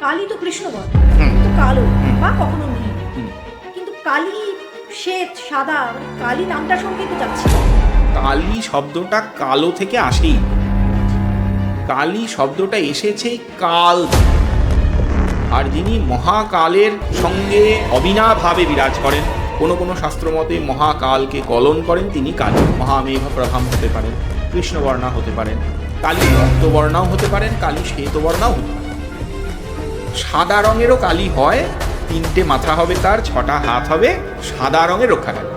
কালি তো কৃষ্ণবর্ণ, কিন্তু কালো বা কখনো নীল। কিন্তু কালি শ্বেত সাদা, মানে কালি নামটার সঙ্গে তো যাচ্ছে। কালি শব্দটা কালো থেকে আসেই। কালি শব্দটা এসেছে কাল থেকে। আর যিনি মহাকালের সঙ্গে অবিনাভাবে বিরাজ করেন, কোনো কোনো শাস্ত্রমতে মহাকালকে কলন করেন, তিনি কালী। মহামেঘ প্রভাম হতে পারেন, কৃষ্ণবর্ণা হতে পারেন, কালী রক্তবর্ণাও হতে পারেন, কালী শ্বেতবর্ণাও হতে পারেন। সাদা রঙেরও কালী হয়, 3টে মাথা হবে, তার 6টা হাত হবে, সাদা রঙের রক্ষাকারী।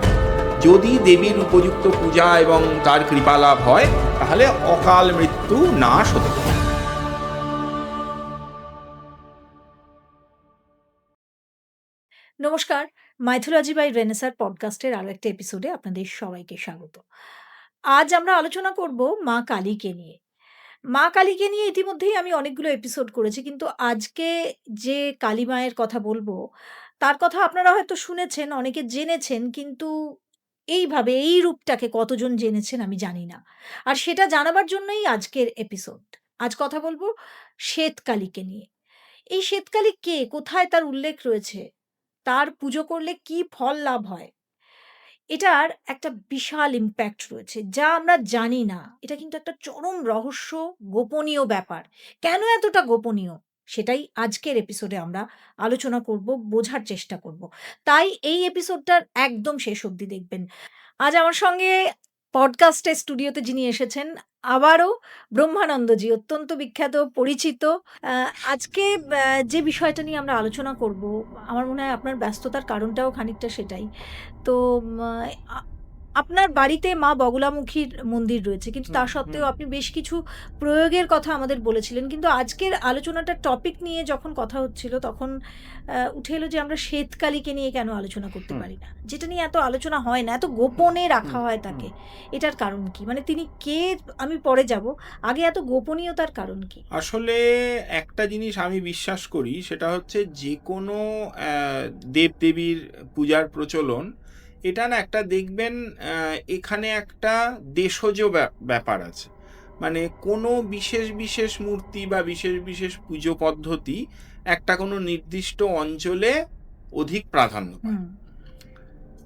যদি দেবীর উপযুক্ত পূজা এবং তার কৃপালাভ হয়, তাহলে অকাল মৃত্যু নাশ হতে পারে। নমস্কার, মাইথোলজি বাই রেনেসার পডকাস্টের আরো একটা এপিসোডে আপনাদের সবাইকে স্বাগত। আজ আমরা আলোচনা করব মা কালীকে নিয়ে। মা কালীকে নিয়ে ইতিমধ্যেই আমি অনেকগুলো এপিসোড করেছি, কিন্তু আজকে যে কালী মায়ের কথা বলবো, তার কথা আপনারা হয়তো শুনেছেন, অনেকে জেনেছেন, কিন্তু এইভাবে এই রূপটাকে কতজন জেনেছেন আমি জানি না। আর সেটা জানাবার জন্যই আজকের এপিসোড। আজ কথা বলবো শ্বেতকালীকে নিয়ে। এই শ্বেতকালী কে? কোথায় তার উল্লেখ রয়েছে? তার পুজো করলে কি ফল লাভ হয়? এটার একটা বিশাল ইমপ্যাক্ট রয়েছে, যা আমরা জানি না। এটা কিন্তু একটা চরম রহস্য, গোপনীয় ব্যাপার। কেন এতটা গোপনীয়? সেটাই আজকের এপিসোডে আমরা আলোচনা করব, বোঝার চেষ্টা করব। তাই এই এপিসোডটার একদম শেষ অবধি দেখবেন। আজ আমার সঙ্গে পডকাস্টে স্টুডিওতে যিনি এসেছেন, আবারও ব্রহ্মানন্দজি, অত্যন্ত বিখ্যাত, পরিচিত। আজকে যে বিষয়টা নিয়ে আমরা আলোচনা করব, আমার মনে হয় আপনার ব্যস্ততার কারণটাও খানিকটা সেটাই। তো আ আপনার বাড়িতে মা বগলামুখীর মন্দির রয়েছে, কিন্তু তা সত্ত্বেও আপনি বেশ কিছু প্রয়োগের কথা আমাদের বলেছিলেন। কিন্তু আজকের আলোচনাটার টপিক নিয়ে যখন কথা হচ্ছিল, তখন উঠে এলো যে আমরা শ্বেতকালীকে নিয়ে কেন আলোচনা করতে পারি না? যেটা নিয়ে এত আলোচনা হয় না, এত গোপনে রাখা হয় তাকে। এটার কারণ কি? মানে তিনি কে আমি পরে যাব। আগে এত গোপনীয়তার কারণ কি? আসলে একটা জিনিস আমি বিশ্বাস করি, সেটা হচ্ছে যে কোনো দেবদেবীর পূজার প্রচলন, এটা না একটা দেখবেন এখানে একটা দেশজ ব্যাপার আছে। মানে কোনো বিশেষ বিশেষ মূর্তি বা বিশেষ বিশেষ পুজো পদ্ধতি একটা কোনো নির্দিষ্ট অঞ্চলে অধিক প্রাধান্য পায়।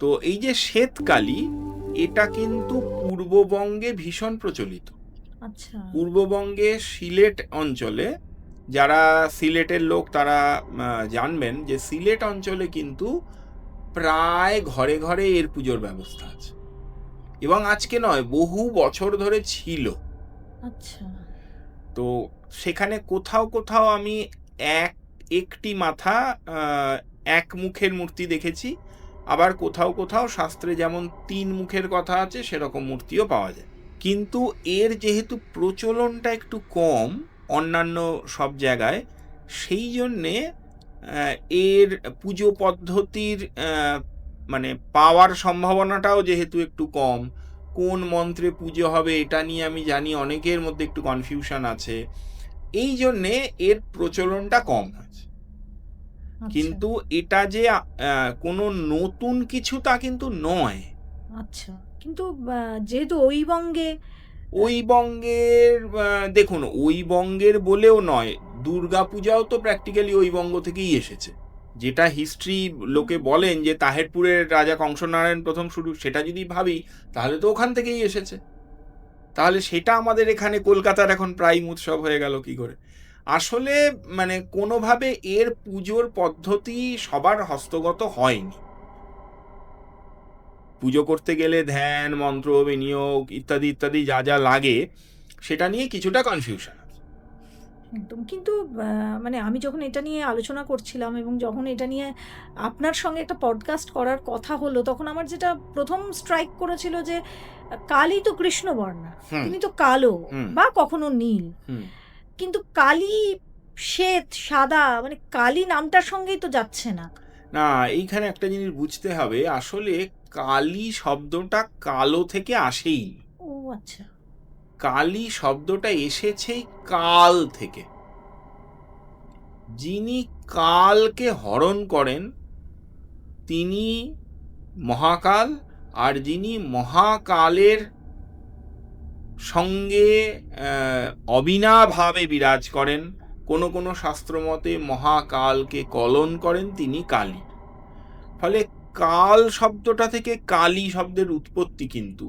তো এই যে শ্বেতকালী, এটা কিন্তু পূর্ববঙ্গে ভীষণ প্রচলিত। আচ্ছা। পূর্ববঙ্গে সিলেট অঞ্চলে, যারা সিলেটের লোক তারা জানবেন যে সিলেট অঞ্চলে কিন্তু প্রায় ঘরে ঘরে এর পুজোর ব্যবস্থা আছে, এবং আজকে নয়, বহু বছর ধরে ছিল। আচ্ছা। তো সেখানে কোথাও কোথাও আমি একটি মাথা এক মুখের মূর্তি দেখেছি, আবার কোথাও কোথাও শাস্ত্রে যেমন 3 মুখের কথা আছে সেরকম মূর্তিও পাওয়া যায়। কিন্তু এর যেহেতু প্রচলনটা একটু কম অন্যান্য সব জায়গায়, সেই জন্যে এর পুজো পদ্ধতির মানে পাওয়ার সম্ভাবনাটাও যেহেতু একটু কম, কোন মন্ত্রে পুজো হবে এটা নিয়ে আমি জানি অনেকের মধ্যে একটু কনফিউশন আছে, এই জন্যে এর প্রচলনটা কম হয়েছে। কিন্তু এটা যে কোনো নতুন কিছু তা কিন্তু নয়। আচ্ছা, কিন্তু যেহেতু ওই বঙ্গের দেখুন, ওই বঙ্গের বলেও নয়, দুর্গা পূজাও তো প্র্যাকটিক্যালি ওই বঙ্গ থেকেই এসেছে। যেটা হিস্ট্রি লোকে বলেন যে তাহেরপুরের রাজা কংসনারায়ণ প্রথম শুরু, সেটা যদি ভাবি তাহলে তো ওখান থেকেই এসেছে। তাহলে সেটা আমাদের এখানে কলকাতার এখন প্রাইম উৎসব হয়ে গেল কি করে? আসলে মানে কোনোভাবে এর পুজোর পদ্ধতি সবার হস্তগত হয়নি। পুজো করতে গেলে ধ্যান, মন্ত্র, বিনিয়োগ ইত্যাদি ইত্যাদি যা যা লাগে, সেটা নিয়ে কিছুটা কনফিউশন আছে। একদম। কিন্তু মানে আমি যখন এটা নিয়ে আলোচনা করছিলাম এবং যখন এটা নিয়ে আপনার সঙ্গে একটা পডকাস্ট করার কথা হলো, তখন আমার যেটা প্রথম স্ট্রাইক করেছিল যে কালী তো কৃষ্ণবর্ণা, তিনি তো কালো বা কখনো নীল। কিন্তু কালী শ্বেত সাদা, মানে কালী নামটার সঙ্গেই তো যাচ্ছে না। না, এইখানে একটা জিনিস বুঝতে হবে, আসলে কালী শব্দটা কালো থেকে আসেই। ও আচ্ছা। কালী শব্দটা এসেছেই কাল থেকে। যিনি কালকে হরণ করেন তিনি মহাকাল, আর যিনি মহাকালের সঙ্গে অবিনাভাবে বিরাজ করেন, কোনো কোনো শাস্ত্রমতে মহাকালকে কলন করেন তিনি কালী। ফলে কাল শব্দটা থেকে কালী শব্দের উৎপত্তি, কিন্তু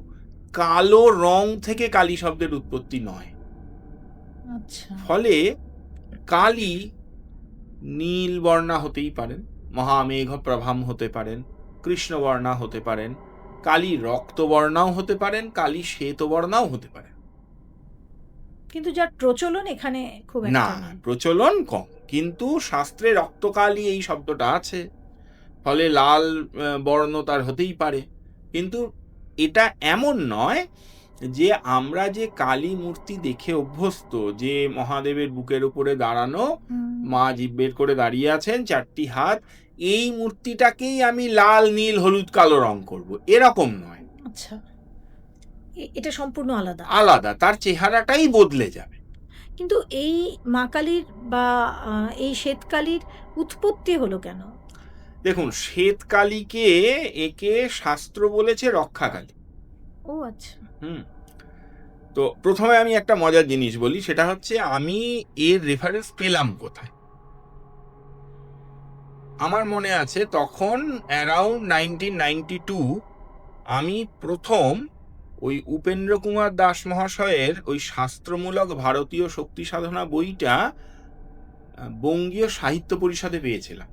কালো রং থেকে কালী শব্দের উৎপত্তি নয়। আচ্ছা। ফলে কালী নীল বর্ণা হতেই পারেন, মহামেঘ প্রভাম হতে পারেন, কৃষ্ণবর্ণা হতে পারেন, কালী রক্তবর্ণাও হতে পারেন, কালী শ্বেতবর্ণাও হতে পারেন। কিন্তু যার প্রচলন এখানে খুব না, একটা নেই। প্রচলন কম, কিন্তু শাস্ত্রে রক্তকালী এই শব্দটা আছে, ফলে লাল বর্ণ তার হতেই পারে। কিন্তু এটা এমন নয় যে আমরা যে কালী মূর্তি দেখে অভ্যস্ত, যে মহাদেবের বুকের উপরে দাঁড়ানো, মা জিভ বের করে দাঁড়িয়ে আছেন, 4টি হাত, এই মূর্তিটাকেই আমি লাল নীল হলুদ কালো রং করব, এরকম নয়। আচ্ছা, এটা সম্পূর্ণ আলাদা। আলাদা, তার চেহারাটাই বদলে যাবে। কিন্তু এই মা কালীর বা এই শ্বেতকালীর উৎপত্তি হলো কেন? দেখুন, শ্বেতকালীকে একে শাস্ত্র বলেছে রক্ষাকালী। ও আচ্ছা। তো প্রথমে আমি একটা মজার জিনিস বলি, সেটা হচ্ছে আমি এর রেফারেন্স পেলাম কোথায়। আমার মনে আছে তখন অ্যারাউন্ড 1992 আমি প্রথম ওই উপেন্দ্র কুমার দাস মহাশয়ের ওই শাস্ত্রমূলক ভারতীয় শক্তি সাধনা বইটা বঙ্গীয় সাহিত্য পরিষদে পেয়েছিলাম।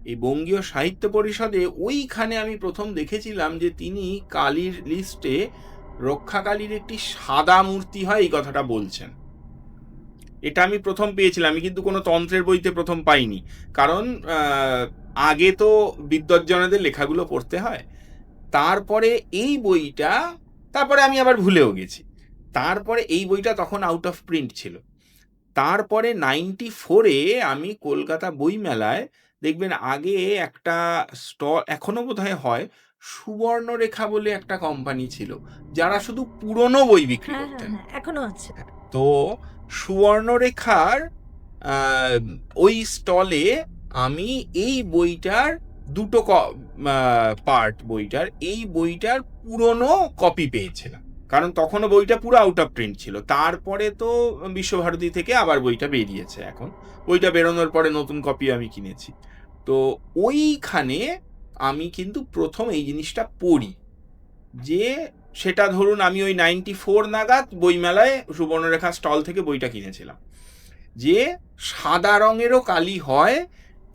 এই বঙ্গীয় সাহিত্য পরিষদে ওইখানে আমি প্রথম দেখেছিলাম যে তিনি কালীর লিস্টে রক্ষাকালীর একটি সাদা মূর্তি হয় এই কথাটা বলছেন। এটা আমি প্রথম পেয়েছিলাম, আমি কিন্তু কোনো তন্ত্রের বইতে প্রথম পাইনি, কারণ আগে তো বিদ্বজ্জনদের লেখাগুলো পড়তে হয়। তারপরে এই বইটা, তারপরে আমি আবার ভুলেও গেছি, তারপরে এই বইটা তখন আউট অফ প্রিন্ট ছিল। তারপরে 94-এ আমি কলকাতা বইমেলায়, দেখবেন আগে একটা স্টল, এখনো বোধহয় হয়, সুবর্ণরেখা বলে একটা কোম্পানি ছিল যারা শুধু পুরনো বই বিক্রি করতেন। এখনো আছে। তো সুবর্ণরেখার ওই স্টলে আমি এই বইটার দুটো পার্ট, বইটার এই বইটার পুরনো কপি পেয়েছিলাম, কারণ তখনও বইটা পুরো আউট অফ প্রিন্ট ছিল। তারপরে তো বিশ্বভারতী থেকে আবার বইটা বেরিয়েছে, এখন বইটা বেরোনোর পরে নতুন কপি আমি কিনেছি। তো ওইখানে আমি কিন্তু প্রথম এই জিনিসটা পড়ি, যে সেটা ধরুন আমি ওই 94 নাগাদ বইমেলায় সুবর্ণরেখা স্টল থেকে বইটা কিনেছিলাম, যে সাদা রঙেরও কালী হয়,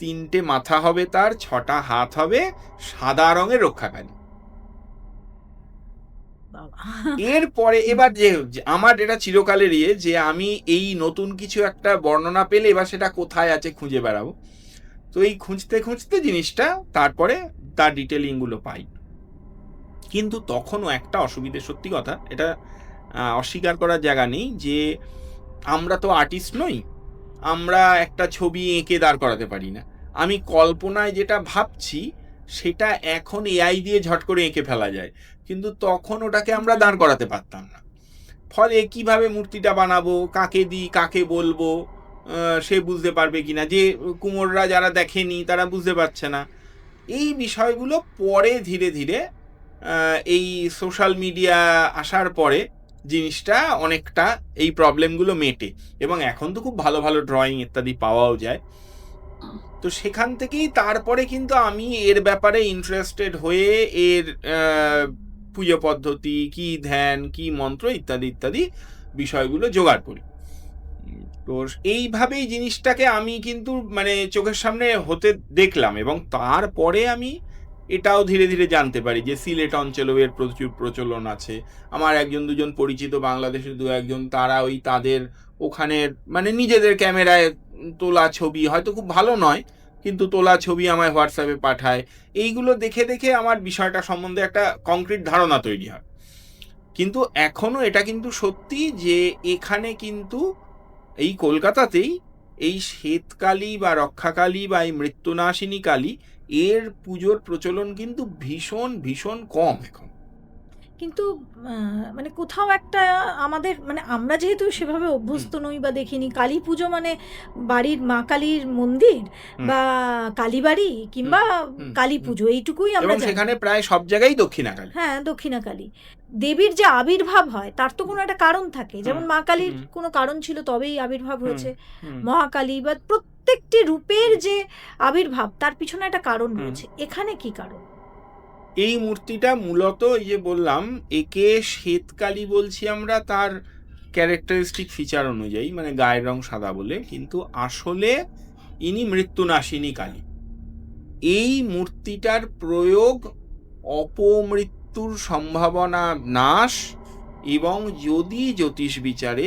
3টে মাথা হবে, তার 6টা হাত হবে, সাদা রঙের রক্ষাকালী। এরপরে এবার যে আমার এটা চিরকালের যে আমি এই নতুন কিছু একটা বর্ণনা পেলে এবার সেটা কোথায় আছে খুঁজে বেড়াবো। তো এই খুঁজতে খুঁজতে জিনিসটা তারপরে তার ডিটেলিংগুলো পাই। কিন্তু তখনও একটা অসুবিধে, সত্যি কথা, এটা অস্বীকার করার জায়গা নেই, যে আমরা তো আর্টিস্ট নই, আমরা একটা ছবি এঁকে দাঁড় করাতে পারি না। আমি কল্পনায় যেটা ভাবছি সেটা এখন এআই দিয়ে ঝট করে এঁকে ফেলা যায়, কিন্তু তখন ওটাকে আমরা দাঁড় করাতে পারতাম না। ফলে কিভাবে মূর্তিটা বানাবো, কাকে দিই, কাকে বলবো, সে বুঝতে পারবে কিনা, যে কুমোররা যারা দেখেনি তারা বুঝতে পারছে না। এই বিষয়গুলো পরে ধীরে ধীরে এই সোশ্যাল মিডিয়া আসার পরে জিনিসটা অনেকটা, এই প্রবলেমগুলো মেটে, এবং এখন তো খুব ভালো ভালো ড্রয়িং ইত্যাদি পাওয়াও যায়। তো সেখান থেকেই তারপরে কিন্তু আমি এর ব্যাপারে ইন্টারেস্টেড হয়ে এর পুজো পদ্ধতি কি, ধ্যান কি, মন্ত্র ইত্যাদি ইত্যাদি বিষয়গুলো জোগাড় করি। তো এইভাবেই জিনিসটাকে আমি কিন্তু মানে চোখের সামনে হতে দেখলাম, এবং তারপরে আমি এটাও ধীরে ধীরে জানতে পারি যে সিলেট অঞ্চলেও এর প্রচুর প্রচলন আছে। আমার 1-2জন পরিচিত বাংলাদেশের 2-1জন, তারা ওই তাদের ওখানের মানে নিজেদের ক্যামেরায় তোলা ছবি, হয়তো খুব ভালো নয়, কিন্তু তোলা ছবি আমায় হোয়াটসঅ্যাপে পাঠায়। এইগুলো দেখে দেখে আমার বিষয়টা সম্বন্ধে একটা কংক্রিট ধারণা তৈরি হয়। কিন্তু এখনো এটা কিন্তু সত্যি যে এখানে কিন্তু এই কলকাতাতেই এই শ্বেতকালী বা রক্ষাকালী বা এই মৃত্যুনাশিনী কালী, এর পুজোর প্রচলন কিন্তু ভীষণ ভীষণ কম এখন। কিন্তু মানে কোথাও একটা আমাদের মানে আমরা যেহেতু সেভাবে অভ্যস্ত নই বা দেখিনি, কালী পুজো মানে বাড়ির মা কালীর মন্দির বা কালীবাড়ি কিংবা কালী পুজো, এইটুকুই আমরা এবং জানি। সেখানে প্রায় সব জায়গায় দক্ষিণাকালী। হ্যাঁ, দক্ষিণাকালী। দেবীর যে আবির্ভাব হয় তার তো কোনো একটা কারণ থাকে, যেমন মা কালীর কোনো কারণ ছিল তবেই আবির্ভাব হয়েছে, মহাকালী বা প্রত্যেকটি রূপের যে আবির্ভাব তার পিছনে একটা কারণ রয়েছে। এখানে কি কারণ? এই মূর্তিটা মূলত এই যে বললাম, একে শ্বেতকালী বলছি আমরা তার ক্যারেক্টারিস্টিক ফিচার অনুযায়ী, মানে গায়ের রং সাদা বলে, কিন্তু আসলে ইনি মৃত্যুনাশিনী কালী। এই মূর্তিটার প্রয়োগ অপমৃত্যুর সম্ভাবনা নাশ, এবং যদি জ্যোতিষ বিচারে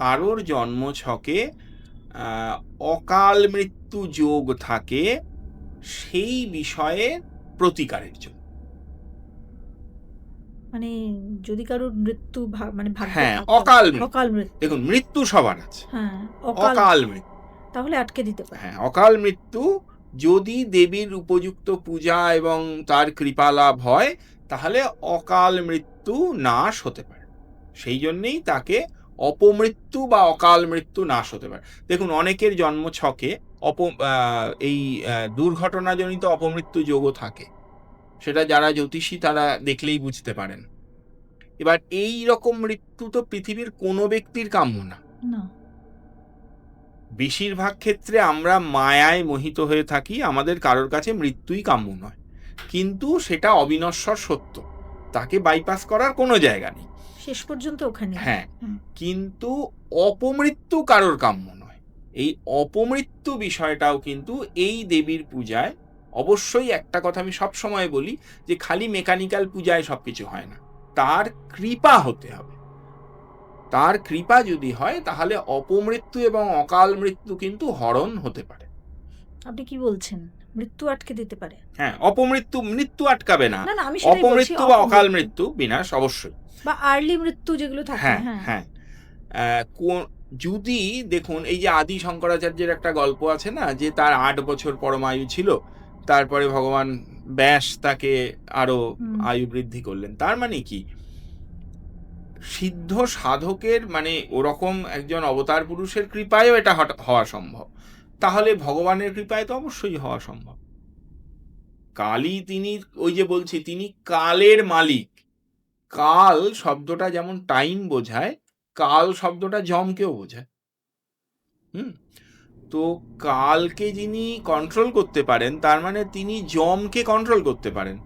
কারোর জন্ম ছকে অকাল মৃত্যু যোগ থাকে সেই বিষয়ে প্রতিকারের জন্য। মানে যদি কারোর মৃত্যু মানে হ্যাঁ, অকাল মৃত্যু। দেখুন, মৃত্যু সবার আছে, হ্যাঁ, অকাল মৃত্যু তাহলে আটকে দিতে পারে। হ্যাঁ, অকাল মৃত্যু যদি দেবীর উপযুক্ত পূজা এবং তার কৃপা লাভ হয় তাহলে অকাল মৃত্যু নাশ হতে পারে। সেই জন্যেই তাকে অপমৃত্যু বা অকাল মৃত্যু নাশ হতে পারে। দেখুন, অনেকের জন্ম ছকে এই দুর্ঘটনাজনিত অপমৃত্যু যোগও থাকে, সেটা যারা জ্যোতিষী তারা দেখলেই বুঝতে পারেন। এবার এই রকম মৃত্যু তো পৃথিবীর কোনো ব্যক্তির কাম্য না। বেশিরভাগ ক্ষেত্রে আমরা মায়ায় মোহিত হয়ে থাকি, আমাদের কারোর কাছে মৃত্যুই কাম্য নয়, কিন্তু সেটা অবিনশ্বর সত্য, তাকে বাইপাস করার কোনো জায়গা নেই, শেষ পর্যন্ত ওখানে। হ্যাঁ, কিন্তু অপমৃত্যু কারোর কাম্য নয়। এই অপমৃত্যু বিষয়টাও কিন্তু এই দেবীর পূজায় অবশ্যই, একটা কথা আমি সব সময় বলি যে খালি মেকানিক্যাল পূজায় সবকিছু হয় না, তার কৃপা হতে হবে। তার কৃপা যদি হয় তাহলে অপমৃত্যু এবং অকাল মৃত্যু কিন্তু হরণ হতে পারে। আপনি কি বলছেন? মৃত্যু আটকে দিতে পারে? হ্যাঁ, মৃত্যু আটকাবে না, আমি সেটাই বলছি, অপমৃত্যু বা অকাল মৃত্যু বিনাশ অবশ্যই, বা আর্লি মৃত্যু যেগুলো থাকে। হ্যাঁ হ্যাঁ। যদি দেখুন, এই যে আদি শঙ্করাচার্যের একটা গল্প আছে না, যে তার 8 বছর পরমায়ু ছিল, তারপরে ভগবান ব্যাস তাকে আরো আয়ু বৃদ্ধি করলেন। তার মানে কি, সিদ্ধ সাধকের মানে ওরকম একজন অবতার পুরুষের কৃপায়ও এটা হওয়া সম্ভব, তাহলে ভগবানের কৃপায় তো অবশ্যই হওয়া সম্ভব। কালী তিনি, ওই যে বলছি, তিনি কালের মালিক। কাল শব্দটা যেমন টাইম বোঝায়, কাল শব্দটা যমকেও বোঝায়। তো কালকে যিনি কন্ট্রোল করতে পারেন তার মানে তিনি যমকে কন্ট্রোল করতে পারেন।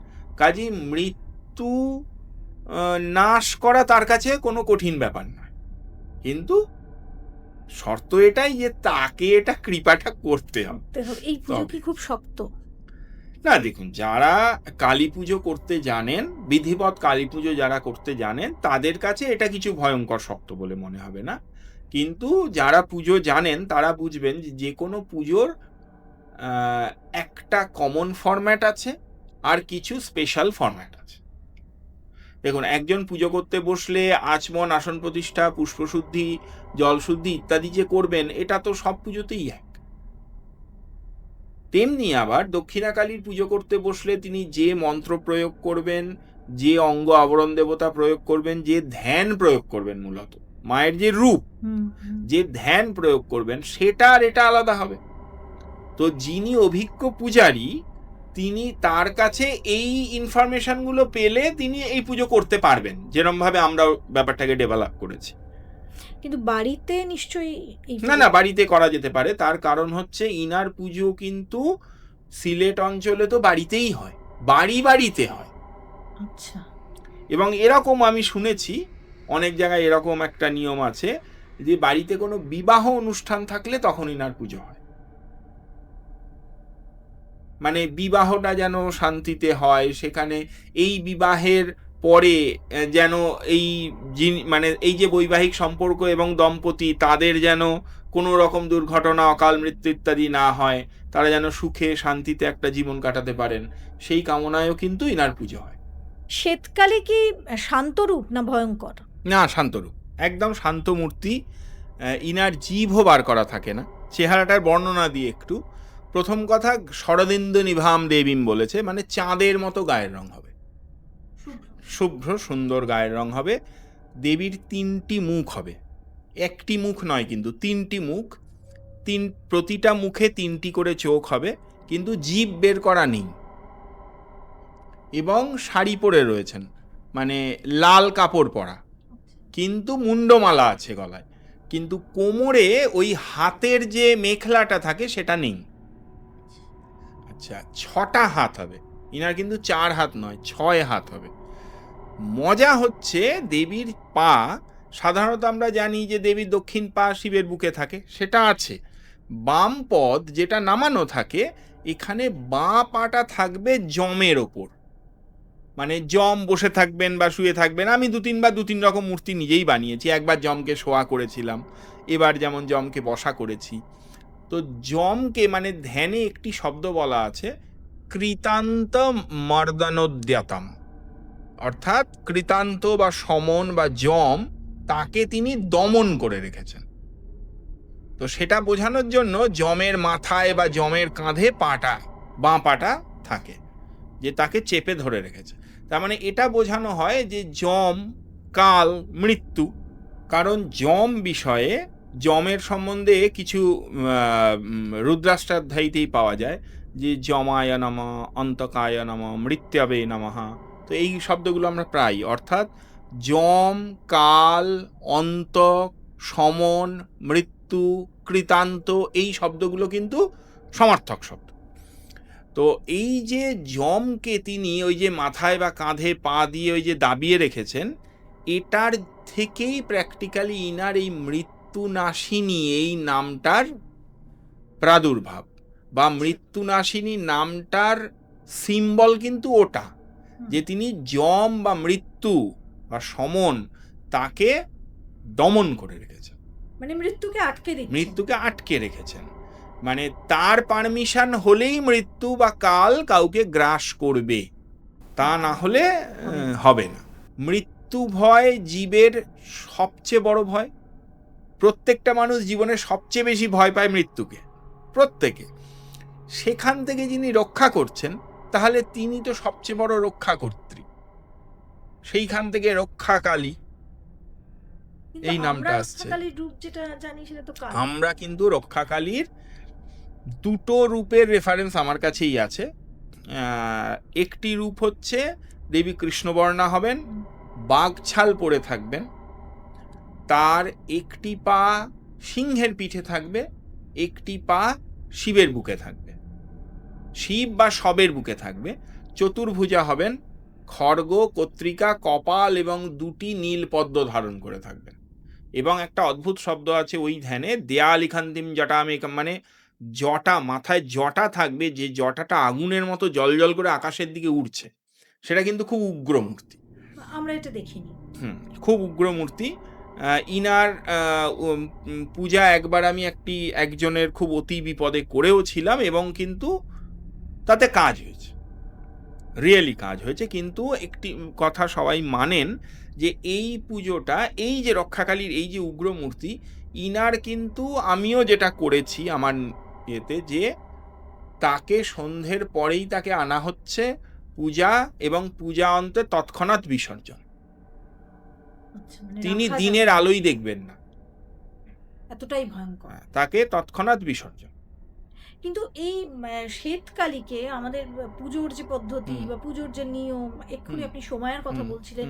কাজেই মৃত্যু নাশ করা তার কাছে কোনো কঠিন ব্যাপার নয়, কিন্তু শর্ত এটাই যে তাকে এটা কৃপাটা করতে হবে। এই পুজো কি খুব শক্ত? না, দেখুন, যারা কালী পুজো করতে জানেন, বিধিবৎ কালী পুজো যারা করতে জানেন, তাদের কাছে এটা কিছু ভয়ঙ্কর শক্ত বলে মনে হবে না, কিন্তু যারা পুজো জানেন তারা বুঝবেন যে কোনো পুজোর একটা কমন ফরম্যাট আছে আর কিছু স্পেশাল ফরম্যাট আছে। দেখুন, একজন পুজো করতে বসলে আচমন, আসন প্রতিষ্ঠা, পুষ্পশুদ্ধি, জলশুদ্ধি ইত্যাদি যে করবেন, এটা তো সব পুজোতেই এক। তেমনি আবার দক্ষিণাকালীর পুজো করতে বসলে তিনি যে মন্ত্র প্রয়োগ করবেন, যে অঙ্গ আবরণ দেবতা প্রয়োগ করবেন, যে ধ্যান প্রয়োগ করবেন, মূলত মায়ের যে রূপ, যে ধ্যান প্রয়োগ করবেন, সেটা আর এটা আলাদা হবে। তো যিনি অভিজ্ঞ পূজারী, তিনি তার কাছে এই ইনফরমেশনগুলো পেলে তিনি এই পুজো করতে পারবেন, যেরকম ভাবে আমরা ব্যাপারটাকে ডেভেলপ করেছি। কিন্তু বাড়িতে নিশ্চয়ই না, বাড়িতে করা যেতে পারে। তার কারণ হচ্ছে ইনার পুজো কিন্তু সিলেট অঞ্চলে তো বাড়িতেই হয়, বাড়িতে হয়। আচ্ছা। এবং এরকম আমি শুনেছি অনেক জায়গায় এরকম একটা নিয়ম আছে যে বাড়িতে কোনো বিবাহ অনুষ্ঠান থাকলে তখন ইনার পুজো হয়, মানে বিবাহটা যেন শান্তিতে হয়, সেখানে এই বিবাহের পরে যেন এই মানে এই যে বৈবাহিক সম্পর্ক এবং দম্পতি, তাদের যেন কোনো রকম দুর্ঘটনা, অকাল মৃত্যু ইত্যাদি না হয়, তারা যেন সুখে শান্তিতে একটা জীবন কাটাতে পারেন, সেই কামনায়ও কিন্তু ইনার পুজো হয়। শ্বেতকালী কি শান্তরূপ না ভয়ঙ্কর? না, শান্তরূপ, একদম শান্ত মূর্তি। ইনার জিভও বার করা থাকে না। চেহারাটার বর্ণনা দিয়ে একটু, প্রথম কথা, শরদিন্দু নিভাম দেবীম বলেছে, মানে চাঁদের মতো গায়ের রং হবে, শুভ্র সুন্দর গায়ের রং হবে। দেবীর 3টি মুখ হবে, একটি মুখ নয় কিন্তু 3টি মুখ, প্রতিটা মুখে 3টি করে চোখ হবে, কিন্তু জিভ বের করা নেই। এবং শাড়ি পরে রয়েছেন, মানে লাল কাপড় পরা, কিন্তু মুন্ডমালা আছে গলায়, কিন্তু কোমরে ওই হাতের যে মেখলাটা থাকে সেটা নেই। আচ্ছা, 6টা হাত হবে, ইনার কিন্তু 4 হাত নয় 6 হাত হবে। মজা হচ্ছে দেবীর পা, সাধারণত আমরা জানি যে দেবীর দক্ষিণ পা শিবের বুকে থাকে, সেটা আছে। বাম পদ যেটা নামানো থাকে, এখানে বাঁ পাটা থাকবে জমের ওপর, মানে জম বসে থাকবেন বা শুয়ে থাকবেন। আমি 2-3 রকম মূর্তি নিজেই বানিয়েছি। একবার জমকে শোয়া করেছিলাম, এবার যেমন জমকে বসা করেছি। তো জমকে মানে ধ্যানে একটি শব্দ বলা আছে, কৃতান্ত মর্দনোদ্যতম, অর্থাৎ কৃতান্ত বা সমন বা যম, তাকে তিনি দমন করে রেখেছেন। তো সেটা বোঝানোর জন্য যমের মাথায় বা যমের কাঁধে পাটা, বাঁ পাটা থাকে, যে তাকে চেপে ধরে রেখেছে। তার মানে এটা বোঝানো হয় যে যম, কাল, মৃত্যু। কারণ যম বিষয়ে, যমের সম্বন্ধে কিছু রুদ্রাষ্টাধ্যায়ীতেই পাওয়া যায়, যে যমায় নমঃ, অন্তকায় নমঃ, মৃত্যবে নমঃ। তো এই শব্দগুলো আমরা প্রায়, অর্থাৎ যম, কাল, অন্তক, সমন, মৃত্যু, কৃতান্ত, এই শব্দগুলো কিন্তু সমার্থক শব্দ। তো এই যে যমকে তিনি ওই যে মাথায় বা কাঁধে পা দিয়ে ওই যে দাবিয়ে রেখেছেন, এটার থেকেই প্র্যাকটিক্যালি ইনার এই মৃত্যুনাশিনী এই নামটার প্রাদুর্ভাব, বা মৃত্যুনাশিনী নামটার সিম্বল কিন্তু ওটা, যে তিনি যম বা মৃত্যু বা সমন তাকে দমন করে রেখেছেন, মানে মৃত্যুকে আটকে রেখেছেন। মানে তার পারমিশন হলেই মৃত্যু বা কাল কাউকে গ্রাস করবে, তা না হলে হবে না। মৃত্যু ভয় জীবের সবচেয়ে বড় ভয়। প্রত্যেকটা মানুষ জীবনে সবচেয়ে বেশি ভয় পায় মৃত্যুকে, প্রত্যেকে। সেখান থেকে যিনি রক্ষা করছেন, তাহলে তিনি তো সবচেয়ে বড় রক্ষাকর্ত্রী। সেইখান থেকে রক্ষাকালী এই নামটা আসছে। আমরা কিন্তু রক্ষাকালীর 2টো রূপের রেফারেন্স আমার কাছেই আছে। একটি রূপ হচ্ছে দেবী কৃষ্ণবর্ণা হবেন, বাঘছাল পরে থাকবেন, তার একটি পা সিংহের পিঠে থাকবে, একটি পা শিবের বুকে থাকবে, শিব বা শবের বুকে থাকবে। চতুর্ভুজা হবেন, খড়গ, কর্ত্রিকা, কপাল এবং 2টি নীল পদ্ম ধারণ করে থাকবেন। এবং একটা অদ্ভুত শব্দ আছে ওই ধ্যানে, দেয়ালিখান্তিম জটামে, মানে জটা, মাথায় জটা থাকবে, যে জটাটা আগুনের মতো জলজল করে আকাশের দিকে উঠছে। সেটা কিন্তু খুব উগ্র মূর্তি, আমরা এটা দেখিনি। খুব উগ্র মূর্তি। ইনার পূজা একবার আমি একজনের খুব অতি বিপদে করেও ছিলাম, এবং কিন্তু তাতে কাজ হয়েছে, রিয়েলি কাজ হয়েছে। কিন্তু একটি কথা সবাই মানেন, যে এই পুজোটা, এই যে রক্ষাকালীর এই যে উগ্র মূর্তি, ইনার কিন্তু আমিও যেটা করেছি আমার এতে, যে তাকে সন্ধ্যের পরেই তাকে আনা হচ্ছে, পূজা এবং পূজা অন্তে তৎক্ষণাৎ বিসর্জন। তিনি দিনের আলোই দেখবেন না, এতটাই ভয়ঙ্কর, তাকে তৎক্ষণাৎ বিসর্জন। কিন্তু এই শ্বেতকালীকে আমাদের পুজোর যে পদ্ধতি বা পুজোর যে নিয়ম, এক্ষুনি আপনি সময়ের কথা বলছিলেন,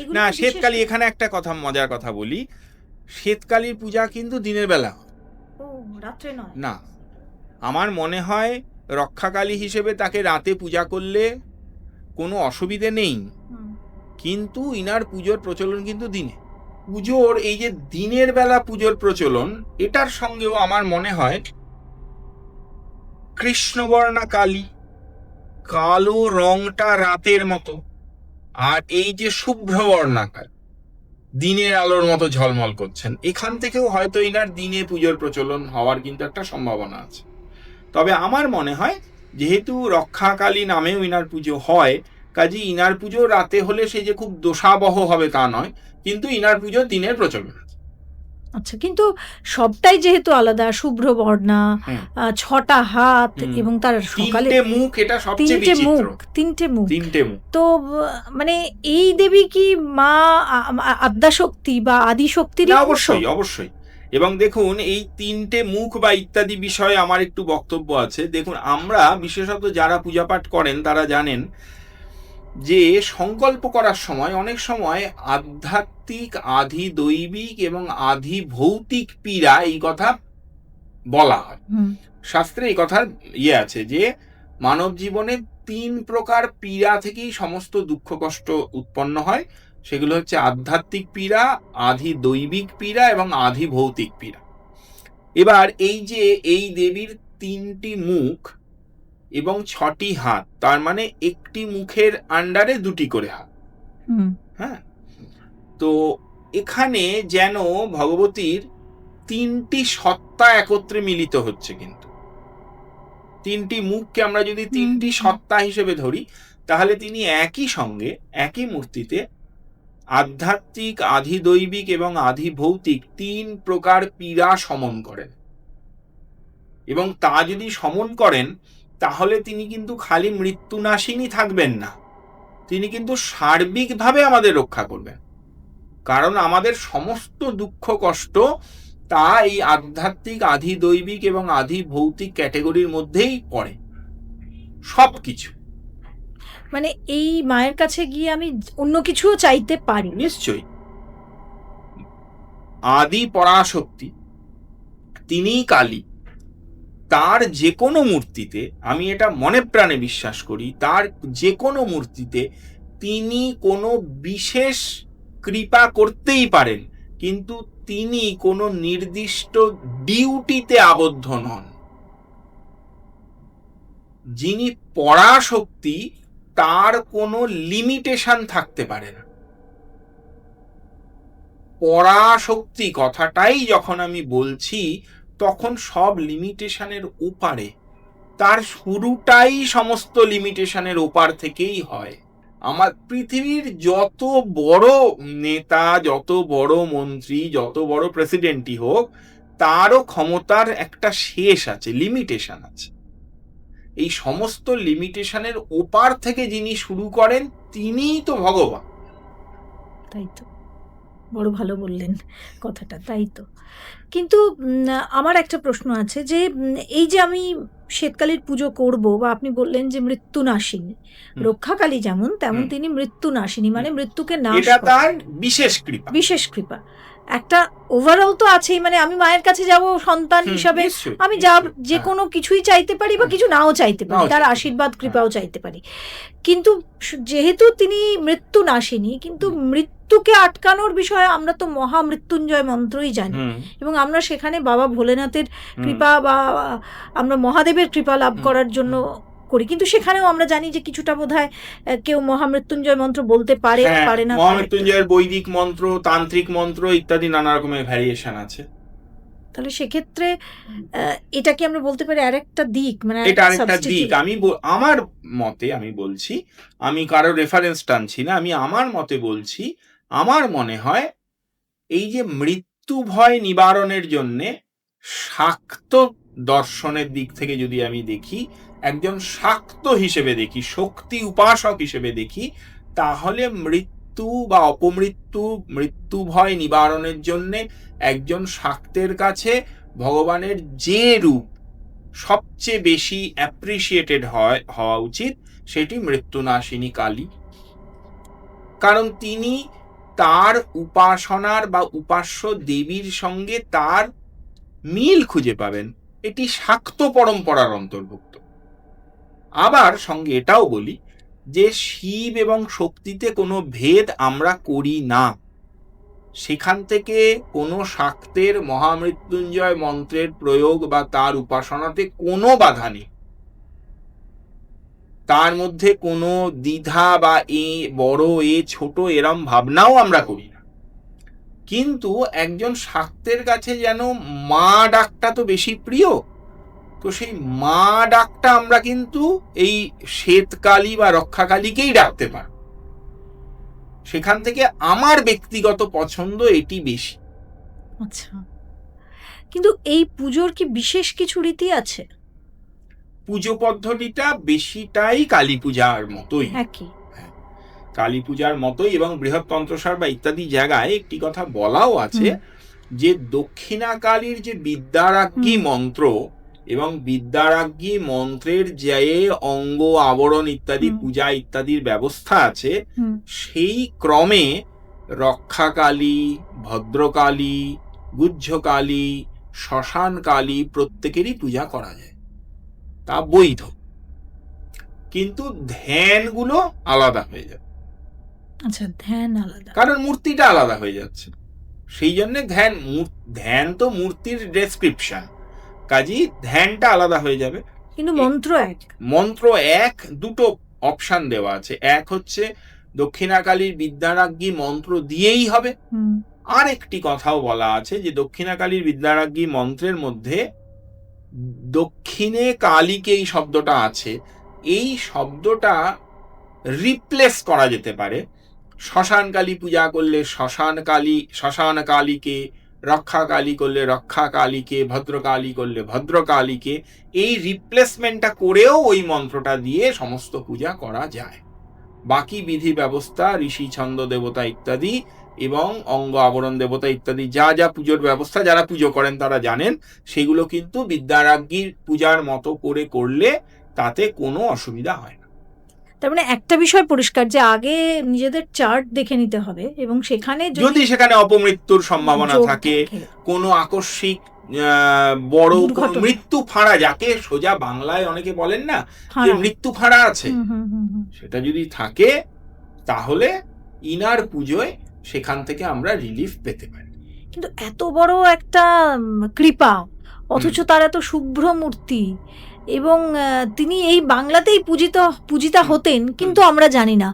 এগুলো না, শ্বেতকালী, এখানে একটা কথা, মজার কথা বলি, শ্বেতকালীর পূজা কিন্তু দিনের বেলা, রাত্রে নয়। না, আমার মনে হয় রক্ষাকালী হিসেবে তাকে রাতে পূজা করলে কোনো অসুবিধে নেই, কিন্তু ইনার পুজোর প্রচলন কিন্তু দিনে। পুজোর এই যে দিনের বেলা পুজোর প্রচলন, এটার সঙ্গেও আমার মনে হয় কৃষ্ণবর্ণা কালী, কালো রংটা রাতের মতো, আর এই যে শুভ্রবর্ণা কালী, দিনের আলোর মতো ঝলমল করছেন, এখান থেকেও হয়তো ইনার দিনে পুজোর প্রচলন হওয়ার কিন্তু একটা সম্ভাবনা আছে। তবে আমার মনে হয় যেহেতু রক্ষাকালী নামেও ইনার পুজো হয়, কাজে ইনার পুজো রাতে হলে সে যে খুব দোষাবহ হবে তা নয়, কিন্তু ইনার পুজো দিনের প্রচলন আছে। আচ্ছা, কিন্তু সবটাই যেহেতু আলাদা, শুভ্র বর্ণা, ৬টা হাত এবং তার সকালে ৩টে মুখ, এটা সবচেয়ে ৩টে বিচিত্র। মুখ, ৩টে মুখ। ৩টে মুখ। তো মানে এই দেবী কি মা আদ্যাশক্তি বা আদিশক্তিরই না, অংশ? অবশ্যই, অবশ্যই। এবং দেখুন, এই ৩টে মুখ বা ইত্যাদি বিষয়ে আমার একটু বক্তব্য আছে। দেখুন, আমরা বিশেষত যারা পূজাপাঠ করেন তারা জানেন যে সংকল্প করার সময় অনেক সময় আধ্যাত্মিক, আধি দৈবিক এবং আধি ভৌতিক পীড়া এই কথা বলা হয়। শাস্ত্রে এই কথার আছে যে মানব জীবনে ৩ প্রকার পীড়া থেকেই সমস্ত দুঃখ কষ্ট উৎপন্ন হয়। সেগুলো হচ্ছে আধ্যাত্মিক পীড়া, আধি দৈবিক পীড়া এবং আধি ভৌতিক পীড়া। এবার এই যে এই দেবীর ৩টি মুখ এবং ৬টি হাত, তার মানে একটি মুখের আন্ডারে ২টি করে হাত। হ্যাঁ, তো এখানে যেন ভগবতীর ৩টি সত্তা একত্রে মিলিত হচ্ছে। কিন্তু ৩টি মুখকে আমরা যদি ৩টি সত্তা হিসেবে ধরি, তাহলে তিনি একই সঙ্গে একই মূর্তিতে আধ্যাত্মিক, আধি দৈবিক এবং আধি ভৌতিক ৩ প্রকার পীড়া সমন করেন। এবং তা যদি সমন করেন, তাহলে তিনি কিন্তু খালি মৃত্যুনাশিনী থাকবেন না, তিনি কিন্তু সার্বিকভাবে আমাদের রক্ষা করবেন। কারণ আমাদের সমস্ত দুঃখ কষ্ট তা এই আধ্যাত্মিক, আধি দৈবিক এবং আধি ভৌতিক ক্যাটেগরির মধ্যেই পড়ে, সবকিছু। মানে এই মায়ের কাছে গিয়ে আমি অন্য কিছুও চাইতে পারি? নিশ্চয়ই। আদি পরাশক্তি, তিনিই কালী। তার যে কোনো মূর্তিতে, আমি এটা মনে প্রাণে বিশ্বাস করি, তার যে কোনো মূর্তিতে তিনি কোনো বিশেষ কৃপা করতেই পারেন, কিন্তু তিনি কোনো নির্দিষ্ট ডিউটিতে আবদ্ধ নন। যিনি পরাশক্তি, তার কোনো লিমিটেশন থাকতে পারে না। পরাশক্তি কথাটাই যখন আমি বলছি, তখন সব লিমিটেশনের ওপারে, তার শুরুটাই সমস্ত লিমিটেশনের ওপার থেকেই হয়। আমার পৃথিবীর যত বড় নেতা, যত বড় মন্ত্রী, যত বড় প্রেসিডেন্টই হোক, তারও ক্ষমতার একটা শেষ আছে, লিমিটেশন আছে। এই সমস্ত লিমিটেশনের ওপার থেকে যিনি শুরু করেন, তিনিই তো ভগবান। তাই তো, বড় ভালো বললেন কথাটা, তাই তো। কিন্তু আমার একটা প্রশ্ন আছে যে এই যে আমি শ্বেতকালীর পুজো করব, বা আপনি বললেন যে মৃত্যুনাশিনী, রক্ষাকালী যেমন তেমন তিনি মৃত্যুনাশিনী, মানে মৃত্যুকে নাশ এটা করেন। তার বিশেষ কৃপা। বিশেষ কৃপা একটা ওভারঅল তো আছেই, মানে আমি মায়ের কাছে যাব সন্তান হিসাবে, আমি যা যে কোনো কিছুই চাইতে পারি বা কিছু নাও চাইতে পারি, তার আশীর্বাদ কৃপাও চাইতে পারি। কিন্তু যেহেতু তিনি মৃত্যুনাশিনী, কিন্তু মৃত্যুকে আটকানোর বিষয়ে আমরা তো মহামৃত্যুঞ্জয় মন্ত্রই জানি, এবং আমরা সেখানে বাবা ভোলেনাথের কৃপা বা আমরা মহাদেবের কৃপা লাভ করার জন্য করি। কিন্তু সেখানেও আমরা জানি যে কিছুটা বোধহয় কেউ মহামৃত্যুঞ্জয় মন্ত্র বলতে পারে, পারে না। মহামৃত্যুঞ্জয়ের বৈদিক মন্ত্র, তান্ত্রিক মন্ত্র ইত্যাদি নানা রকমের ভ্যারিয়েশন আছে। তাহলে সেক্ষেত্রে এটা কি আমরা বলতে পারি আরেকটা দিক, মানে এটা আরেকটা দিক। আমি আমার মতে আমি বলছি, আমি কারো রেফারেন্স টানছি না, আমি আমার মতে বলছি, আমার মনে হয় এই যে মৃত্যু ভয় নিবারণের জন্যে শাক্ত দর্শনের দিক থেকে যদি আমি দেখি, একজন শাক্ত হিসেবে দেখি, শক্তি উপাসক হিসেবে দেখি, তাহলে মৃত্যু বা অপমৃত্যু, মৃত্যু ভয় নিবারণের জন্যে একজন শাক্তের কাছে ভগবানের যে রূপ সবচেয়ে বেশি অ্যাপ্রিসিয়েটেড হওয়া উচিত, সেটি মৃত্যুনাশিনী কালী। কারণ তিনি তার উপাসনার বা উপাস্য দেবীর সঙ্গে তার মিল খুঁজে পাবেন, এটি শাক্ত পরম্পরার অন্তর্ভুক্ত। আবার সঙ্গে এটাও বলি যে শিব এবং শক্তিতে কোনো ভেদ আমরা করি না। সেখান থেকে কোনো শাক্তের মহামৃত্যুঞ্জয় মন্ত্রের প্রয়োগ বা তার উপাসনাতে কোনো বাধা নেই, তার মধ্যে কোনো দ্বিধা বা এ বড় এ ছোট এরম ভাবনাও আমরা করি না। কিন্তু একজন শাক্তের কাছে যেন মা ডাকটা তো বেশি প্রিয়, তো সেই মা ডাকটা আমরা কিন্তু এই শ্বেতকালী বা রক্ষাকালীকেই ডাকতে পারি। সেখান থেকে আমার ব্যক্তিগত পছন্দ এটি বেশি। আচ্ছা, কিন্তু এই পুজোর কি বিশেষ কিছু রীতি আছে? পুজো পদ্ধতিটা বেশিটাই কালী পূজার মতোই। একই। হ্যাঁ, কালী পূজার মতোই, এবং বৃহৎ তন্ত্রসার বা ইত্যাদি জায়গায় একটি কথা বলাও আছে যে দক্ষিণাকালীর যে বিদ্যারাজ্ঞী মন্ত্র এবং বিদ্যারাজ্ঞী মন্ত্রের যে অঙ্গ আবরণ ইত্যাদি পূজা ইত্যাদির ব্যবস্থা আছে, সেই ক্রমে রক্ষাকালী, ভদ্রকালী, গুহ্যকালী, শ্মশানকালী প্রত্যেকেরই পূজা করা যায়, তা বৈধ। কিন্তু ধ্যানগুলো আলাদা হয়ে যাবে। আচ্ছা, ধ্যান আলাদা, কারণ মূর্তিটা আলাদা হয়ে যাচ্ছে, সেই জন্য ধ্যান তো মূর্তির ডেসক্রিপশন, কাজী ধ্যানটা আলাদা হয়ে যাবে। কিন্তু মন্ত্র এক। মন্ত্র এক, দুটো অপশন দেওয়া আছে। এক হচ্ছে দক্ষিণাকালীর বিদ্যারাজ্ঞী মন্ত্র দিয়েই হবে। আর একটি কথাও বলা আছে যে দক্ষিণাকালীর বিদ্যারাজ্ঞী মন্ত্রের মধ্যে দক্ষিণে কালীকে এই শব্দটা আছে, এই শব্দটা রিপ্লেস করা যেতে পারে। শ্মশান কালী পূজা করলে শ্মশান কালীকে, রক্ষা কালী করলে রক্ষা কালীকে, ভদ্রকালী করলে ভদ্রকালীকে, এই রিপ্লেসমেন্টটা করেও ওই মন্ত্রটা দিয়ে সমস্ত পূজা করা যায়। বাকি বিধি ব্যবস্থা, ঋষি ছন্দ দেবতা ইত্যাদি এবং অঙ্গ আবরণ দেবতা ইত্যাদি যা যা পুজোর ব্যবস্থা যারা পুজো করেন তারা জানেন, সেগুলো কিন্তু বিদ্যারাজ্ঞীর পূজার মতো করে করলে তাতে কোনো অসুবিধা হয় না। তার মানে একটা বিষয় পরিষ্কার যে আগে নিজেদের চার্ট দেখে নিতে হবে, এবং সেখানে যদি সেখানে অপমৃত্যুর সম্ভাবনা থাকে, কোনো আকস্মিক বড় কোনো মৃত্যু ফাঁড়া, যাকে সোজা বাংলায় অনেকে বলেন না যে মৃত্যু ফাঁড়া আছে, সেটা যদি থাকে তাহলে ইনার পুজোয় সেখান থেকে আমরা রিলিফ পেতে পারি। কিন্তু এত বড় একটা কৃপা, অথচ তার এত শুভ্র মূর্তি, এবং তিনি এই বাংলাতেই পূজিতা হতেন, কিন্তু আমরা জানি না।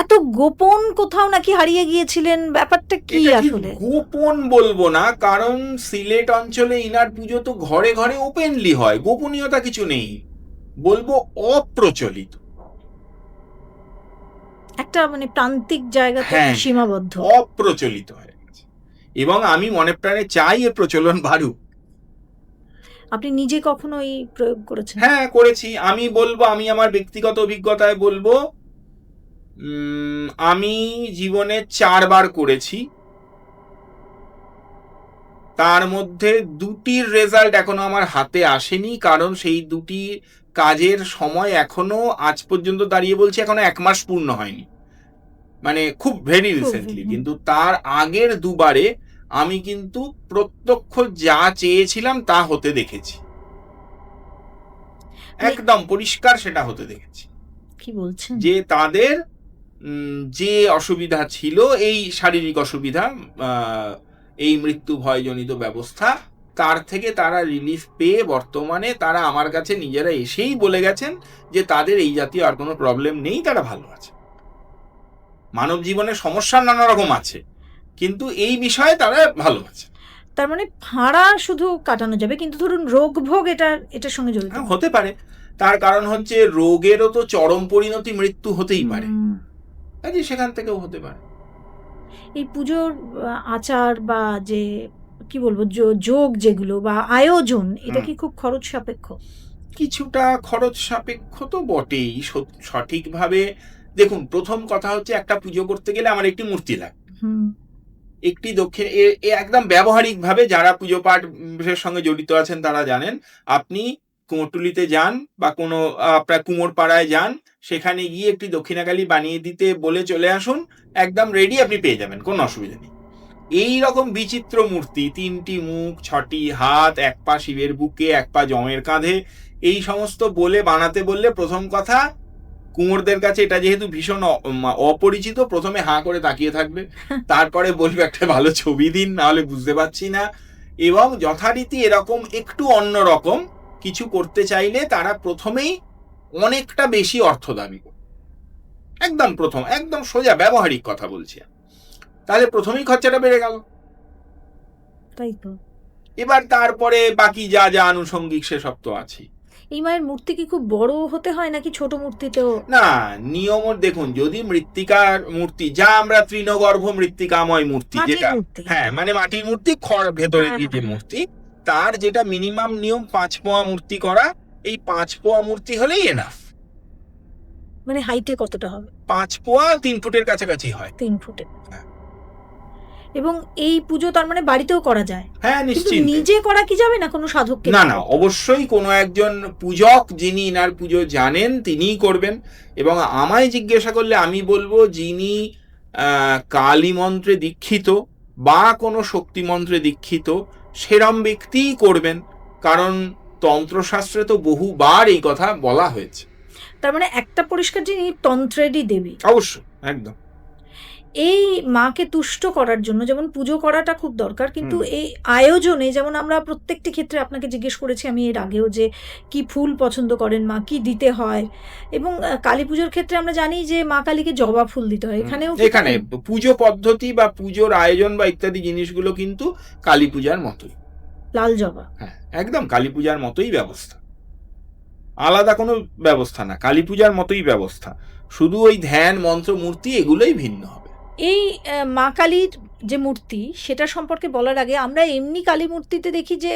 এত গোপন কোথাও নাকি হারিয়ে গিয়েছিলেন, ব্যাপারটা কি আসলে? গোপন বলবো না, কারণ সিলেট অঞ্চলে ইনার পুজো তো ঘরে ঘরে ওপেনলি হয়, গোপনীয়তা কিছু নেই, বলবো অপ্রচলিত, একটা মানে প্রান্তিক জায়গাতে সীমাবদ্ধ, অপ্রচলিত হয়ে গেছে, এবং আমি মনে প্রাণে চাই এর প্রচলন বাড়ুক। আপনি নিজে কখনো এই প্রয়োগ করেছেন? হ্যাঁ, করেছি। আমি বলবো, আমি আমার ব্যক্তিগত অভিজ্ঞতায় বলবো, আমি জীবনে 4 বার করেছি, তার মধ্যে 2টির রেজাল্ট এখনো আমার হাতে আসেনি, কারণ সেই 2টি কাজের সময় এখনো আজ পর্যন্ত দাঁড়িয়ে বলছি এখনো 1 মাস পূর্ণ হয়নি, মানে খুব ভেরি রিসেন্টলি। কিন্তু তার আগের 2 বারে আমি কিন্তু প্রত্যক্ষ যা চেয়েছিলাম তা হতে দেখেছি, একদম পরিষ্কার সেটা হতে দেখেছি। কি বলছেন? যে তাদের যে অসুবিধা ছিল, এই শারীরিক অসুবিধা, এই মৃত্যু ভয়জনিত ব্যবস্থা, তার থেকে তারা রিলিফ পেয়ে বর্তমানে তারা আমার কাছে নিজেরা এসেই বলে গেছেন যে তাদের এই জাতীয় আর কোনো প্রবলেম নেই, তারা ভালো আছে। মানব জীবনে সমস্যা নানা রকম আছে, কিন্তু এই বিষয়ে তারা ভালো আছে। তার মানে ফাঁড়া শুধু কাটানো যাবে, কিন্তু ধরুন রোগ ভোগ এটার সঙ্গে জড়িত হতে পারে। তার কারণ হচ্ছে রোগেরও তো চরম পরিণতি মৃত্যু হতেই পারে, কাজে সেখান থেকেও হতে পারে। এই পুজোর আচার বা যে কি বলবো যোগ যেগুলো বা আয়োজন, এটা কি খুব খরচ সাপেক্ষ? কিছুটা খরচ সাপেক্ষ তো বটেই, সঠিকভাবে দেখুন, প্রথম কথা হচ্ছে একটা পুজো করতে গেলে আমার একটি মূর্তি লাগে, একটি দক্ষিণ একদম ব্যবহারিক ভাবে যারা পুজো পাঠের সঙ্গে জড়িত আছেন তারা জানেন। আপনি কুমোরটুলিতে যান বা কোনো আপনার কুমোর পাড়ায় যান, সেখানে গিয়ে একটি দক্ষিণাকালী বানিয়ে দিতে বলে চলে আসুন, একদম রেডি আপনি পেয়ে যাবেন, কোনো অসুবিধা নেই। এই রকম বিচিত্র মূর্তি, 3টি মুখ, 6টি হাত, 1 পা শিবের বুকে, 1 পা জমের কাঁধে, এই সমস্ত বলে বানাতে বললে প্রথম কথা কুমোরদের কাছে এটা যেহেতু ভীষণ অপরিচিত, প্রথমে হাঁ করে তাকিয়ে থাকবে, তারপরে বলবে একটা ভালো ছবি দিন, নাহলে বুঝতে পারছি না। এবং যথারীতি এরকম একটু অন্যরকম কিছু করতে চাইলে তারা প্রথমেই অনেকটা বেশি অর্থ দাবি করে, একদম প্রথম, একদম সোজা ব্যবহারিক কথা বলছি, তাহলে প্রথমেই খরচাটা বেড়ে গেল। তাই তো। এবার তারপরে বাকি যা যা আনুষঙ্গিক সেসব তো আছে। এই মায়ের মূর্তি কি খুব বড় হতে হয় নাকি ছোট মূর্তিতেও? না, নিয়ম দেখুন, যদি মৃত্তিকার মূর্তি, যা আমরা তৃণগর্ভ মৃত্তিকাময় মূর্তি, মাটির যেটা মূর্তি। হ্যাঁ মানে মাটির মূর্তি, খড় ভেতরে হ্যাঁ, দিয়ে যে হ্যাঁ। মূর্তি, তার যেটা মিনিমাম নিয়ম 5 পোয়া মূর্তি করা, এই 5 পোয়া মূর্তি হলেই এনাফ। মানে হাইটে কতটা হবে? 5 পোয়া 3 ফুটের কাছাকাছি হয়। 3 ফুটে। হ্যাঁ। এবং এই পুজো তার মানে বাড়িতেও করা যায়? হ্যাঁ, কিন্তু নিশ্চিন্তে। নিজে করা কি যাবে না কোনো সাধককে? না না, অবশ্যই কোনো একজন পূজক যিনি ইনার পুজো জানেন তিনিই করবেন। এবং আমায় জিজ্ঞাসা করলে আমি বলবো, যিনি কালী মন্ত্রে দীক্ষিত বা কোনো শক্তি মন্ত্রে দীক্ষিত সেরম ব্যক্তিই করবেন, কারণ তন্ত্রশাস্ত্রে তো বহুবার এই কথা বলা হয়েছে। তার মানে একটা পরিষ্কার যিনি তন্ত্রেরই দেবী। অবশ্যই, একদম। এই মাকে তুষ্ট করার জন্য যেমন পুজো করাটা খুব দরকার, কিন্তু এই আয়োজনে যেমন আমরা প্রত্যেকটি ক্ষেত্রে আপনাকে জিজ্ঞেস করেছি আমি এর আগেও, যে কি ফুল পছন্দ করেন মা, কি দিতে হয়, এবং কালী পুজোর ক্ষেত্রে আমরা জানি যে মা কালীকে জবা ফুল দিতে হয়। এখানেও এখানে পুজো পদ্ধতি বা পুজোর আয়োজন বা ইত্যাদি জিনিসগুলো কিন্তু কালী পূজার মতোই। লাল জবা। হ্যাঁ, একদম কালী পূজার মতোই ব্যবস্থা, আলাদা কোনো ব্যবস্থা না, কালী পূজার মতোই ব্যবস্থা, শুধু ওই ধ্যান মন্ত্র মূর্তি এগুলোই ভিন্ন হবে। এই মা কালীর যে মূর্তি সেটা সম্পর্কে বলার আগে আমরা এমনি কালী মূর্তিতে দেখি যে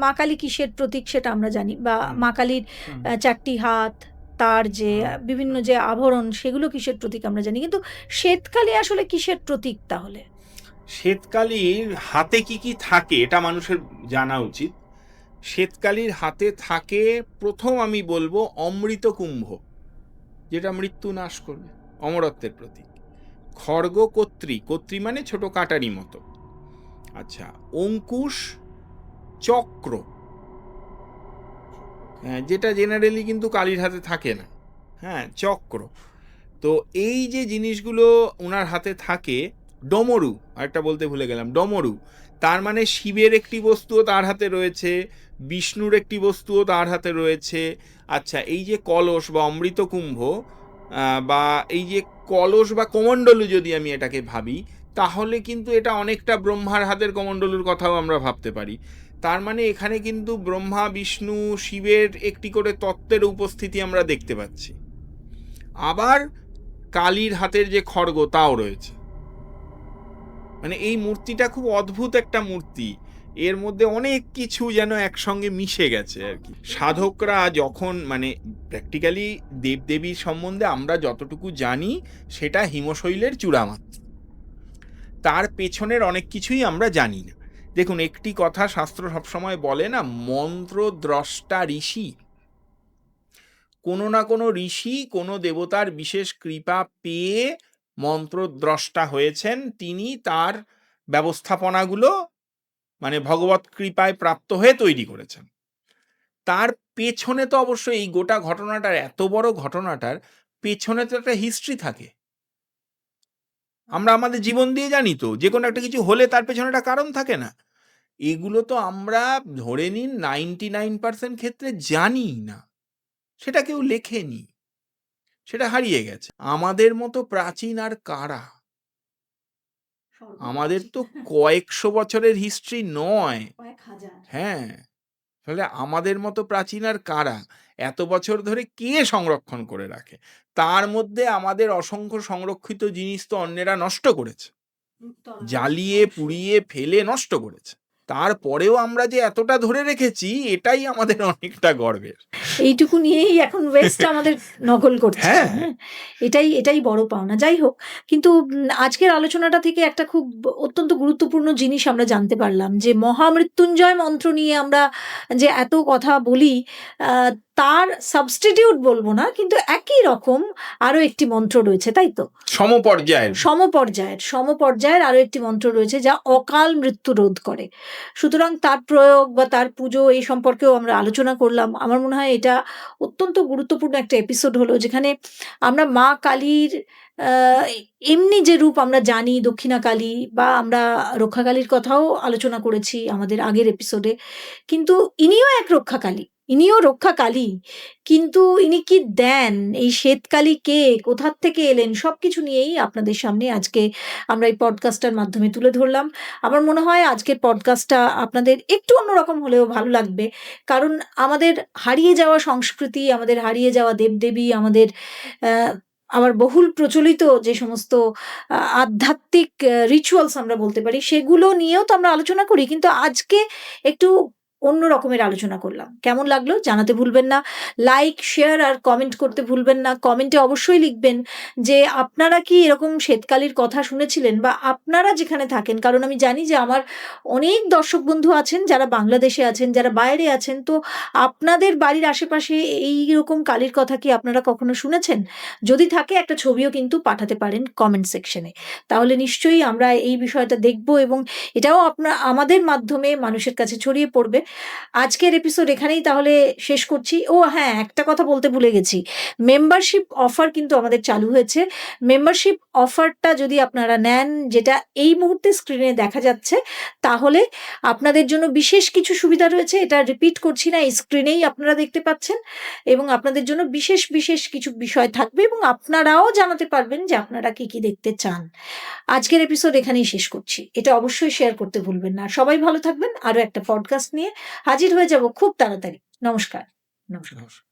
মা কালী কিসের প্রতীক সেটা আমরা জানি, বা মা কালীর 4টি হাত, তার যে বিভিন্ন যে আভরণ সেগুলো কিসের প্রতীক আমরা জানি, কিন্তু শ্বেতকালী আসলে কিসের প্রতীক তাহলে? শ্বেতকালীর হাতে কি কি থাকে এটা মানুষের জানা উচিত। শ্বেতকালীর হাতে থাকে, প্রথম আমি বলবো অমৃত কুম্ভ, যেটা মৃত্যু নাশ করবে, অমরত্বের প্রতীক। খড়গ কর্ত্রী, কর্ত্রী মানে ছোট কাটারি মতো। আচ্ছা, অঙ্কুশ, চক্র, যেটা জেনারেলি কিন্তু কালীর হাতে থাকে না। হ্যাঁ, চক্র। তো এই যে জিনিসগুলো ওনার হাতে থাকে, ডমরু, আরেকটা বলতে ভুলে গেলাম, ডমরু, তার মানে শিবের একটি বস্তুও তার হাতে রয়েছে, বিষ্ণুর একটি বস্তুও তার হাতে রয়েছে। আচ্ছা, এই যে কলস বা অমৃত কুম্ভ, বা এই যে কলস বা কমণ্ডলু যদি আমি এটাকে ভাবি, তাহলে কিন্তু এটা অনেকটা ব্রহ্মার হাতের কমণ্ডলুর কথাও আমরা ভাবতে পারি। তার মানে এখানে কিন্তু ব্রহ্মা, বিষ্ণু, শিবের একটি করে তত্ত্বের উপস্থিতি আমরা দেখতে পাচ্ছি। আবার কালীর হাতের যে খড়গ তাও রয়েছে। মানে এই মূর্তিটা খুব অদ্ভুত একটা মূর্তি, এর মধ্যে অনেক কিছু যেন একসঙ্গে মিশে গেছে আর কি। সাধকরা যখন মানে প্র্যাকটিক্যালি দেবদেবীর সম্বন্ধে আমরা যতটুকু জানি সেটা হিমশৈলের চূড়ামাত্র, তার পেছনের অনেক কিছুই আমরা জানি না। দেখুন, একটি কথা শাস্ত্র সবসময় বলে না, মন্ত্র দ্রষ্টা ঋষি। কোনো না কোনো ঋষি কোনো দেবতার বিশেষ কৃপা পেয়ে মন্ত্রদ্রষ্টা হয়েছেন, তিনি তার ব্যবস্থাপনাগুলো মানে ভগবত কৃপায় প্রাপ্ত হয়ে তৈরি করেছেন। তার পেছনে তো অবশ্যই এই গোটা ঘটনাটার, এত বড় ঘটনাটার পেছনে তো একটা হিস্ট্রি থাকে। আমরা আমাদের জীবন দিয়ে জানি তো, যে কোনো একটা কিছু হলে তার পেছনে একটা কারণ থাকে না। এগুলো তো আমরা ধরে নিন 99% ক্ষেত্রে জানি না, সেটা কেউ লেখেনি, সেটা হারিয়ে গেছে। আমাদের মতো প্রাচীন আর কারা? আমাদের তো কয়েকশো বছরের হিস্ট্রি নয়, হ্যাঁ, তাহলে আমাদের মতো প্রাচীন আর কারা? এত বছর ধরে কে সংরক্ষণ করে রাখে? তার মধ্যে আমাদের অসংখ্য সংরক্ষিত জিনিস তো অন্যেরা নষ্ট করেছে, জ্বালিয়ে পুড়িয়ে ফেলে নষ্ট করেছে। তারপরেও আমরা যে এতটা ধরে রেখেছি, এটাই আমাদের অনেকটা গর্বের। এইটুকু নিয়েই এখন ওয়েস্ট আমাদের নকল করছে। হ্যাঁ, এটাই বড় পাওনা। যাই হোক, কিন্তু আজকের আলোচনাটা থেকে একটা খুব অত্যন্ত গুরুত্বপূর্ণ জিনিস আমরা জানতে পারলাম, যে মহামৃত্যুঞ্জয় মন্ত্র নিয়ে আমরা যে এত কথা বলি, তার সাবস্টিটিউট বলবো না, কিন্তু একই রকম আরো একটি মন্ত্র রয়েছে, তাই তো? সমপর্যায়ের আরো একটি মন্ত্র রয়েছে যা অকাল মৃত্যু রোধ করে। সুতরাং তার প্রয়োগ বা তার পুজো এই সম্পর্কেও আমরা আলোচনা করলাম। আমার মনে হয় এটা অত্যন্ত গুরুত্বপূর্ণ একটা এপিসোড হলো, যেখানে আমরা মা কালীর এমনি যে রূপ আমরা জানি, দক্ষিণা কালী বা আমরা রক্ষাকালীর কথাও আলোচনা করেছি আমাদের আগের এপিসোডে, কিন্তু ইনিও এক রক্ষাকালী। ইনিও রক্ষা কালী, কিন্তু ইনি কি দেন, এই শ্বেতকালী কে, কোথার থেকে এলেন, সবকিছু নিয়েই আপনাদের সামনে আজকে আমরা এই পডকাস্টটার মাধ্যমে তুলে ধরলাম। আমার মনে হয় আজকের পডকাস্টটা আপনাদের একটু অন্যরকম হলেও ভালো লাগবে। কারণ আমাদের হারিয়ে যাওয়া সংস্কৃতি, আমাদের হারিয়ে যাওয়া দেবদেবী, আমাদের আ আবার বহুল প্রচলিত যে সমস্ত আধ্যাত্মিক রিচুয়ালস আমরা বলতে পারি, সেগুলো নিয়েও তো আমরা আলোচনা করি। কিন্তু আজকে একটু অন্য রকমের আলোচনা করলাম। কেমন লাগলো জানাতে ভুলবেন না। লাইক, শেয়ার আর কমেন্ট করতে ভুলবেন না। কমেন্টে অবশ্যই লিখবেন যে আপনারা কি এরকম শ্বেতকালীর কথা শুনেছিলেন, বা আপনারা যেখানে থাকেন, কারণ আমি জানি যে আমার অনেক দর্শক বন্ধু আছেন যারা বাংলাদেশে আছেন, যারা বাইরে আছেন। তো আপনাদের বাড়ির আশেপাশে এইরকম কালীর কথা কি আপনারা কখনো শুনেছেন? যদি থাকে একটা ছবিও কিন্তু পাঠাতে পারেন কমেন্ট সেকশনে। তাহলে নিশ্চয়ই আমরা এই বিষয়টা দেখব এবং এটাও আমাদের মাধ্যমে মানুষের কাছে ছড়িয়ে পড়বে। আজকের এপিসোড এখানেই তাহলে শেষ করছি। ও হ্যাঁ, একটা কথা বলতে ভুলে গেছি। মেম্বারশিপ অফার কিন্তু আমাদের চালু হয়েছে। মেম্বারশিপ অফারটা যদি আপনারা নেন, যেটা এই মুহূর্তে স্ক্রিনে দেখা যাচ্ছে, তাহলে আপনাদের জন্য বিশেষ কিছু সুবিধা রয়েছে। এটা রিপিট করছি না, এই স্ক্রিনেই আপনারা দেখতে পাচ্ছেন। এবং আপনাদের জন্য বিশেষ, বিশেষ কিছু বিষয় থাকবে এবং আপনারাও জানাতে পারবেন যে আপনারা কি, কি দেখতে চান। আজকের এপিসোড এখানেই শেষ করছি। এটা অবশ্যই শেয়ার করতে ভুলবেন না। সবাই ভালো থাকবেন। আরো একটা পডকাস্ট নিয়ে হাজির হয়ে যাব খুব তাড়াতাড়ি। নমস্কার। নমস্কার।